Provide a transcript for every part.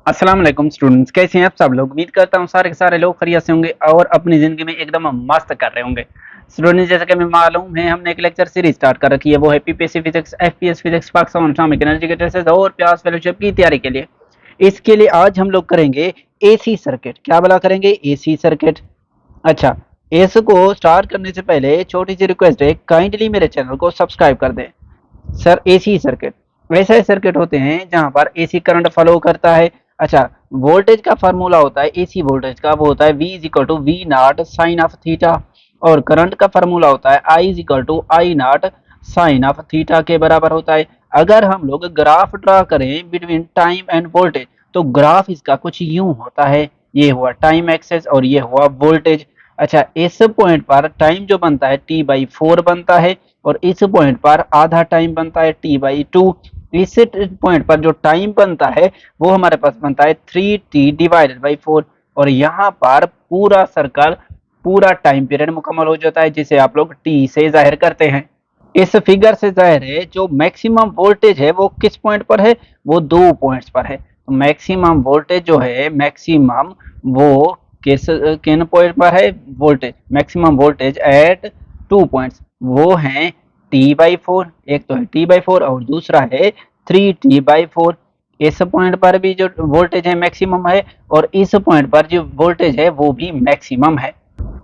अस्सलाम वालेकुम स्टूडेंट्स, कैसे हैं आप सब लोग। उम्मीद करता हूँ सारे के सारे लोग खैरियत से होंगे और अपनी ज़िंदगी में एकदम मस्त कर रहे होंगे। स्टूडेंट्स, जैसा कि हमें मालूम है, हमने एक लेक्चर सीरीज स्टार्ट कर रखी है, वो है PPSC physics, FPS physics, Pakistan Islamic energy के टेस्ट और प्यास फेलोशिप की तैयारी के लिए। इसके लिए आज हम लोग करेंगे एसी सर्किट। क्या भला करेंगे? AC circuit. अच्छा, इसको स्टार्ट करने से पहले छोटी सी रिक्वेस्ट है, काइंडली मेरे चैनल को सब्सक्राइब कर दें। सर, एसी सर्किट वैसे सर्किट होते हैं जहां पर एसी करंट फ्लो करता है। अच्छा, वोल्टेज का फार्मूला होता है एसी वोल्टेज का, वो होता है V is equal to V naught sine of theta. और करंट का फार्मूला होता है I is equal to I naught sine of theta के बराबर होता है। अगर हम लोग ग्राफ ड्रा करें बिटवीन टाइम एंड वोल्टेज, तो ग्राफ इसका कुछ यूं होता है। ये हुआ टाइम एक्सेस और ये हुआ वोल्टेज। अच्छा, इस पॉइंट पर टाइम जो बनता है T/4 बनता है और इस पॉइंट पर आधा टाइम बनता है T/2। इस पॉइंट पर जो टाइम बनता है वो हमारे पास बनता है 3T/4। और यहाँ पर पूरा सर्कल, पूरा टाइम पीरियड मुकम्मल हो जाता है, जिसे आप लोग T से जाहिर करते हैं। इस फिगर से जाहिर है जो मैक्सिमम वोल्टेज है वो किस पॉइंट पर है, वो दो पॉइंट्स पर है। तो मैक्सिमम वोल्टेज जो है, मैक्सिमम वो किन पॉइंट पर है? Voltage, maximum voltage at two points, वो है T/4। एक तो है T/4 और दूसरा है 3T/4। इस पॉइंट पर भी जो वोल्टेज है मैक्सिमम है और इस पॉइंट पर जो वोल्टेज है वो भी मैक्सिमम है।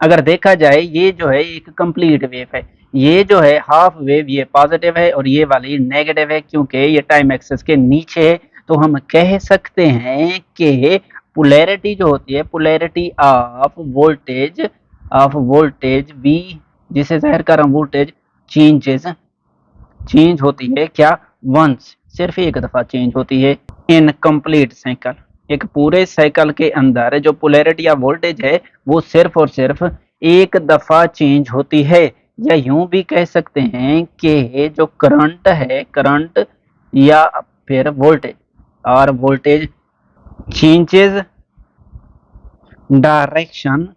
अगर देखा जाए, ये जो है एक कंप्लीट वेव है, ये जो है हाफ वेव, ये पॉजिटिव है और ये वाली नेगेटिव है। क्योंकि ये टाइम एक्सेस के नीचे है, तो हम कह सकते हैं कि पोलैरिटी जो होती है, पोलैरिटी ऑफ वोल्टेज V, जिसे जाहिर कर हम वोल्टेज चेंज होती है क्या? वंस, सिर्फ एक दफा चेंज होती है इन कंप्लीट साइकिल। एक पूरे साइकिल के अंदर जो पोलैरिटी या वोल्टेज है वो सिर्फ और सिर्फ एक दफा चेंज होती है। या यूं भी कह सकते हैं कि जो करंट है, करंट या फिर वोल्टेज, और वोल्टेज चेंजेस डायरेक्शन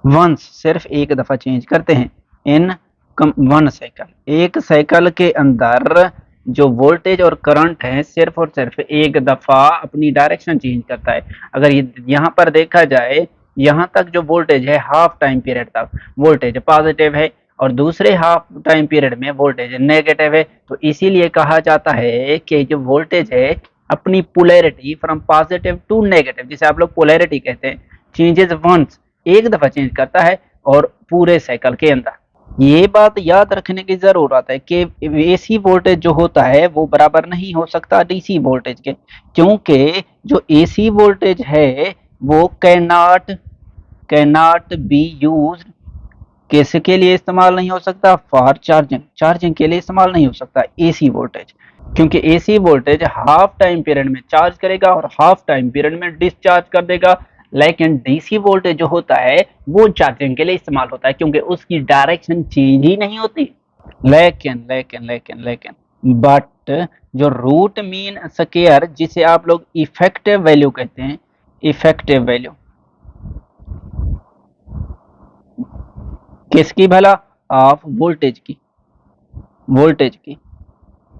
वंस, सिर्फ एक दफा चेंज करते हैं इन वन साइकिल। एक साइकिल के अंदर जो वोल्टेज और करंट है सिर्फ और सिर्फ एक दफा अपनी डायरेक्शन चेंज करता है। अगर यहाँ पर देखा जाए, यहाँ तक जो वोल्टेज है हाफ टाइम पीरियड तक वोल्टेज पॉजिटिव है और दूसरे हाफ टाइम पीरियड में वोल्टेज नेगेटिव है। तो इसीलिए कहा जाता है कि जो वोल्टेज है अपनी polarity from positive to negative, जिसे आप लोग पोलैरिटी कहते हैं, चेंजेस वंस, एक दफा चेंज करता है और पूरे साइकिल के अंदर। ये बात याद रखने की जरूरत है कि एसी वोल्टेज जो होता है वो बराबर नहीं हो सकता डीसी वोल्टेज के। क्योंकि जो एसी वोल्टेज है वो कैनॉट बी यूज, किसके लिए इस्तेमाल नहीं हो सकता? फॉर चार्जिंग, चार्जिंग के लिए इस्तेमाल नहीं हो सकता एसी वोल्टेज। क्योंकि AC voltage half time period में चार्ज करेगा और हाफ टाइम पीरियड में डिस्चार्ज कर देगा। लेकिन डीसी वोल्टेज जो होता है वो चार्जिंग के लिए इस्तेमाल होता है, क्योंकि उसकी डायरेक्शन चेंज ही नहीं होती। लेकिन बट जो रूट मीन स्क्वायर, जिसे आप लोग इफेक्टिव वैल्यू कहते हैं, इफेक्टिव वैल्यू किसकी भला? ऑफ वोल्टेज की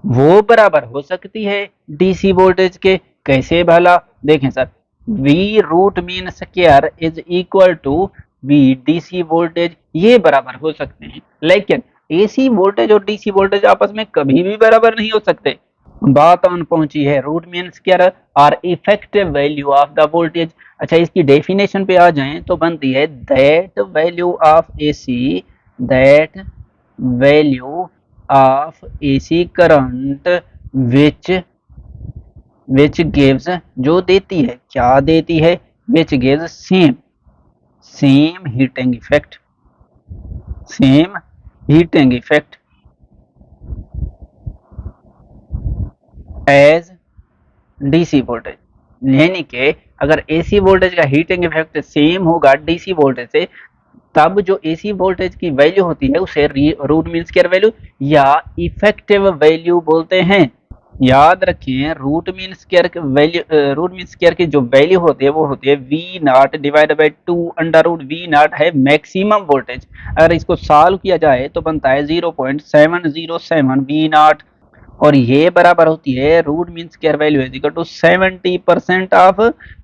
वो बराबर हो सकती है डीसी वोल्टेज के। कैसे भला? देखें sir, V root mean square is equal to V DC voltage, ये बराबर हो सकते हैं। लेकिन एसी वोल्टेज और डीसी वोल्टेज आपस में कभी भी बराबर नहीं हो सकते। बात ऑन पहुंची है रूट मीन स्क्वायर और effective value of the voltage. अच्छा, इसकी डेफिनेशन पे आ जाएं तो बनती है that value of AC, that value of AC current which gives, जो देती है, क्या देती है? Which gives same heating effect, same heating effect as DC voltage. यानी कि अगर एसी वोल्टेज का हीटिंग इफेक्ट सेम होगा डीसी वोल्टेज से, तब जो एसी वोल्टेज की वैल्यू होती है उसे रूट मीन स्क्वायर वैल्यू या इफेक्टिव वैल्यू बोलते हैं। याद रखें, root mean square value, root mean square की जो वैल्यू होती है वो होती है V naught divided by 2 under root. V naught है मैक्सिमम वोल्टेज, अगर इसको सॉल्व किया जाए तो बनता है 0.707 वी नॉट। और ये बराबर होती है root mean square value is equal to 70% of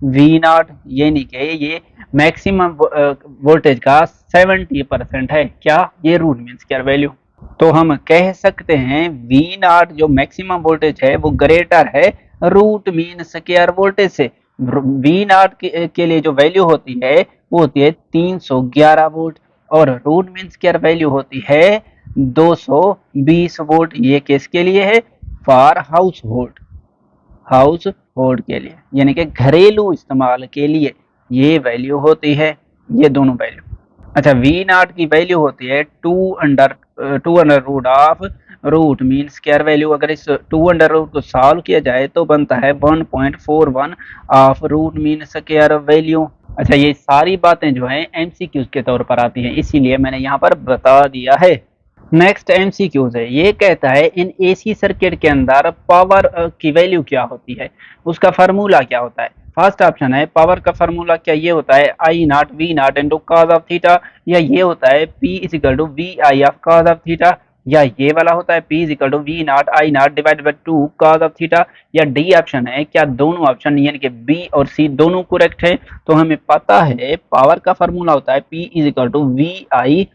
V naught, यानी कि ये मैक्सिमम वोल्टेज का 70% है क्या, ये रूट मीन स्क्वायर वैल्यू। तो हम कह सकते हैं वी नॉट जो मैक्सिमम वोल्टेज है वो ग्रेटर है रूट मीन स्क्वायर वोल्टेज से। वी नॉट के लिए जो वैल्यू होती है वो होती है 311 वोल्ट और रूट मीन स्क्वायर वैल्यू होती है 220 वोल्ट। ये किसके लिए है, फॉर हाउस होल्ड के लिए, यानी कि घरेलू इस्तेमाल के लिए ये वैल्यू होती है, ये दोनों वैल्यू। अच्छा, वी नॉट की वैल्यू होती है two under root of root mean square value. अगर इस टू अंडर रूट को सॉल्व किया जाए तो बनता है 1.41 of root mean square value. अच्छा, ये सारी बातें जो है एमसीक्यूज के तौर पर आती हैं, इसीलिए मैंने यहाँ पर बता दिया है। नेक्स्ट एमसीक्यूज है, ये कहता है इन एसी सर्किट के अंदर पावर की वैल्यू क्या होती है, उसका फार्मूला क्या होता है। फर्स्ट ऑप्शन है पावर का फार्मूला क्या ये होता है I not V not into cos of theta, या ये होता है P is equal to V I of cos of theta, या ये वाला होता है P is equal to V not I not divided by 2 cos of theta, या डी ऑप्शन है क्या दोनों ऑप्शन यानी कि बी और सी दोनों करेक्ट है। तो हमें पता है पावर का फार्मूला होता है P is equal to V I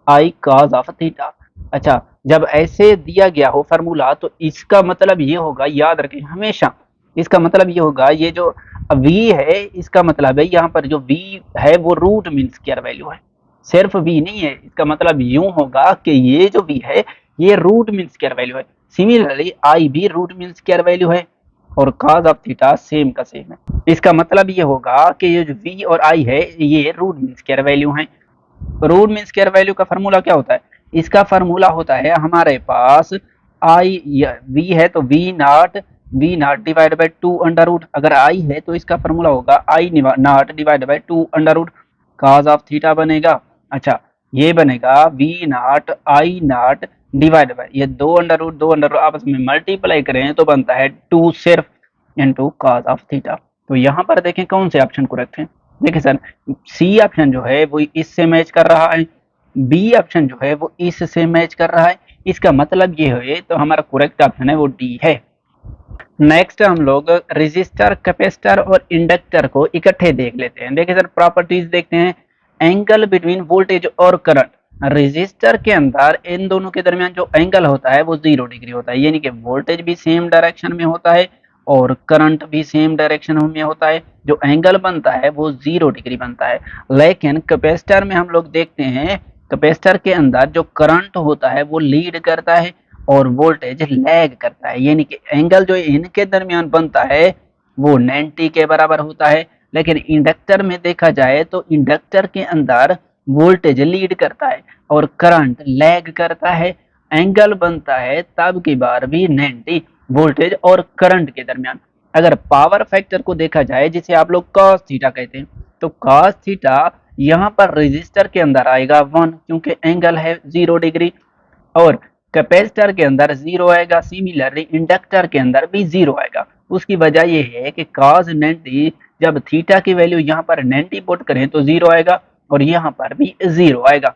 I cos of theta. अच्छा, जब ऐसे दिया गया हो फार्मूला तो इसका मतलब ये होगा, याद रखें हमेशा, इसका मतलब ये होगा ये जो v है इसका मतलब है यहाँ पर जो v है वो रूट मीन स्क्वायर वैल्यू है, सिर्फ v नहीं है। इसका मतलब यूं होगा कि ये जो v है ये रूट मीन स्क्वायर वैल्यू है। सिमिलरली i भी रूट मीन स्क्वायर वैल्यू है और cos ऑफ थीटा सेम का सेम है। इसका मतलब ये होगा कि ये जो v और i है ये रूट मीन स्क्वायर वैल्यू है। रूट मीन स्क्वायर वैल्यू का फार्मूला क्या होता है, इसका फार्मूला होता है हमारे पास आई वी है तो V not divide by 2 under root, अगर आई है तो इसका फार्मूला होगा I not divide by 2 under root cos of theta बनेगा। अच्छा, ये बनेगा V not I not divide by ये 2 अंडर रूट आपस में मल्टीप्लाई करें तो बनता है 2 सिर्फ इंटू कॉस ऑफ थीटा। तो यहाँ पर देखें कौन से ऑप्शन करेक्ट है। देखिए सर, सी ऑप्शन जो है वो इससे मैच कर रहा है, बी ऑप्शन जो है वो इससे मैच कर रहा है, इसका मतलब ये है तो हमारा करेक्ट ऑप्शन है वो डी है। नेक्स्ट हम लोग रेजिस्टर, कैपेसिटर और इंडक्टर को इकट्ठे देख लेते हैं। देखिए सर, प्रॉपर्टीज देखते हैं। एंगल बिटवीन वोल्टेज और करंट, रेजिस्टर के अंदर इन दोनों के दरमियान जो एंगल होता है वो 0 डिग्री होता है, यानी कि वोल्टेज भी सेम डायरेक्शन में होता है और करंट भी सेम डायरेक्शन में होता है, जो एंगल बनता है वो 0 डिग्री बनता है। लेकिन कैपेसिटर में हम लोग देखते हैं कैपेसिटर के अंदर जो करंट होता है वो लीड करता है और वोल्टेज लैग करता है, यानी कि एंगल जो इनके दरमियान बनता है वो 90 के बराबर होता है। लेकिन इंडक्टर में देखा जाए तो इंडक्टर के अंदर वोल्टेज लीड करता है और करंट लैग करता है, एंगल बनता है तब की बार भी 90 वोल्टेज और करंट के दरमियान। अगर पावर फैक्टर को देखा जाए जिसे आप लोग cos थीटा कहते हैं, तो cos थीटा यहाँ पर रेजिस्टर के अंदर आएगा 1 क्योंकि एंगल है 0 डिग्री, और कैपेसिटर के अंदर 0 आएगा। सिमिलरली इंडक्टर के अंदर भी 0 आएगा। उसकी वजह यह है कि cos 90 जब थीटा की वैल्यू यहाँ पर 90 पुट करें तो 0 आएगा और यहाँ पर भी 0 आएगा।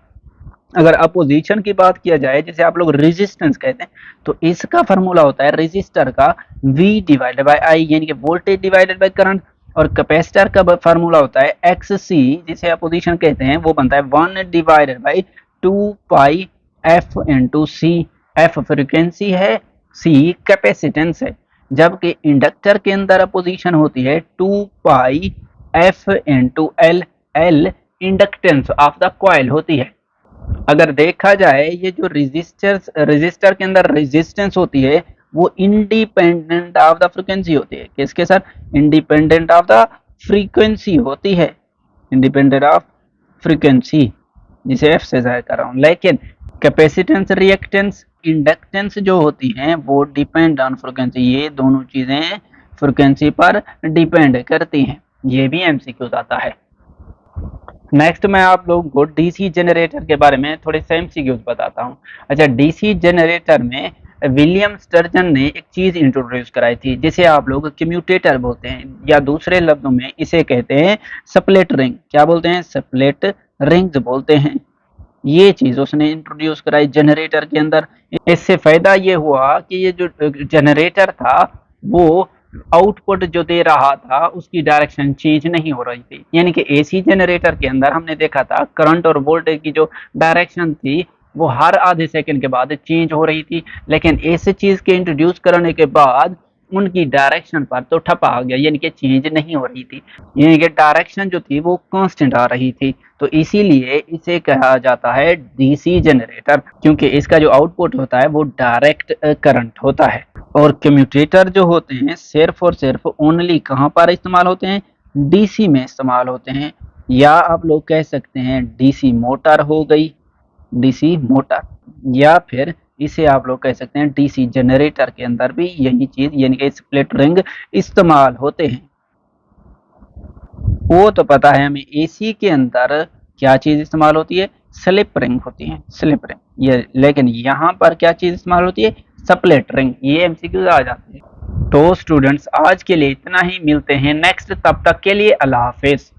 अगर अपोजिशन की बात किया जाए जिसे आप लोग रेजिस्टेंस कहते हैं, तो इसका फार्मूला होता है रेजिस्टर का V डिवाइडेड बाय I, यानी कि वोल्टेज डिवाइडेड बाय करंट, और कैपेसिटर का फार्मूला होता है XC जिसे अपोजिशन कहते हैं, वो बनता है 1 divided by 2 pi F into C। F frequency है, C कैपेसिटेंस है, जबकि इंडक्टर के अंदर अपोजिशन होती है 2 पाई F into L। L inductance of the coil होती है। अगर देखा जाए ये जो रेजिस्टर के अंदर रेजिस्टेंस होती है वो इंडिपेंडेंट ऑफ द फ्रीक्वेंसी होती है। किसके sir, independent of the frequency होती है, इंडिपेंडेंट ऑफ फ्रीक्वेंसी, जिसे एफ से जाहिर कर रहा हूँ। लेकिन कैपेसिटेंस, रिएक्टेंस, इंडक्टेंस जो होती हैं वो डिपेंड ऑन फ्रीक्वेंसी, ये दोनों चीजें फ्रीक्वेंसी पर डिपेंड करती हैं। ये भी एमसीक्यू आता है। नेक्स्ट मैं आप लोगों को डीसी जनरेटर के बारे में थोड़े से एमसीक्यूज बताता हूँ। अच्छा, डीसी जनरेटर में विलियम स्टर्जन ने एक चीज इंट्रोड्यूस कराई थी जिसे आप लोग कम्यूटेटर बोलते हैं, या दूसरे लफ्जों में इसे कहते हैं स्प्लिट रिंग। क्या बोलते हैं, स्प्लिट रिंग्स बोलते हैं। ये चीज उसने इंट्रोड्यूस कराई जनरेटर के अंदर। इससे फायदा ये हुआ कि ये जो जनरेटर था वो आउटपुट जो दे रहा था उसकी डायरेक्शन चेंज नहीं हो रही थी, यानी कि एसी जनरेटर के अंदर हमने देखा था करंट और वोल्टेज की जो डायरेक्शन थी वो हर आधे सेकंड के बाद चेंज हो रही थी, लेकिन ऐसे चीज के इंट्रोड्यूस करने के बाद उनकी डायरेक्शन पर तो ठप्पा आ गया, यानी कि चेंज नहीं हो रही थी, यानी कि डायरेक्शन जो थी वो कांस्टेंट आ रही थी। तो इसीलिए इसे कहा जाता है डीसी जनरेटर, क्योंकि इसका जो आउटपुट होता है वो डायरेक्ट करंट होता है। और कम्यूटेटर जो होते हैं सिर्फ और सिर्फ ओनली कहाँ पर इस्तेमाल होते हैं, डीसी में इस्तेमाल होते हैं, या आप लोग कह सकते हैं डीसी मोटर हो गई, डीसी मोटर, या फिर इसे आप लोग कह सकते हैं डीसी जनरेटर के अंदर भी यही चीज यानी कि स्प्लिट रिंग इस्तेमाल होते हैं। वो तो पता है हमें एसी के अंदर क्या चीज इस्तेमाल होती है, स्लिप रिंग होती है, स्लिप रिंग ये, लेकिन यहाँ पर क्या चीज इस्तेमाल होती है, स्प्लिट रिंग। ये एमसीक्यू आ जाते हैं। तो स्टूडेंट्स आज के लिए इतना ही, मिलते हैं नेक्स्ट, तब तक के लिए अल्लाह हाफिज।